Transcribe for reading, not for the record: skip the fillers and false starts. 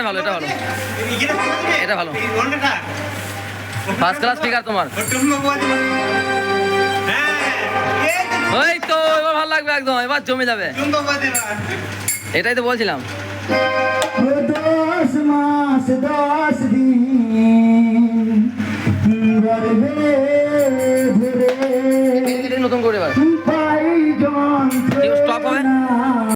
ভালো, এটা ভালো, এটা ভালো, ফার্স্ট ক্লাস স্পিকার তোমার। ওই তো এবার ভালো লাগবে একদম, এবার জমে যাবে। এটাই তো বলছিলাম। 10 মাস 10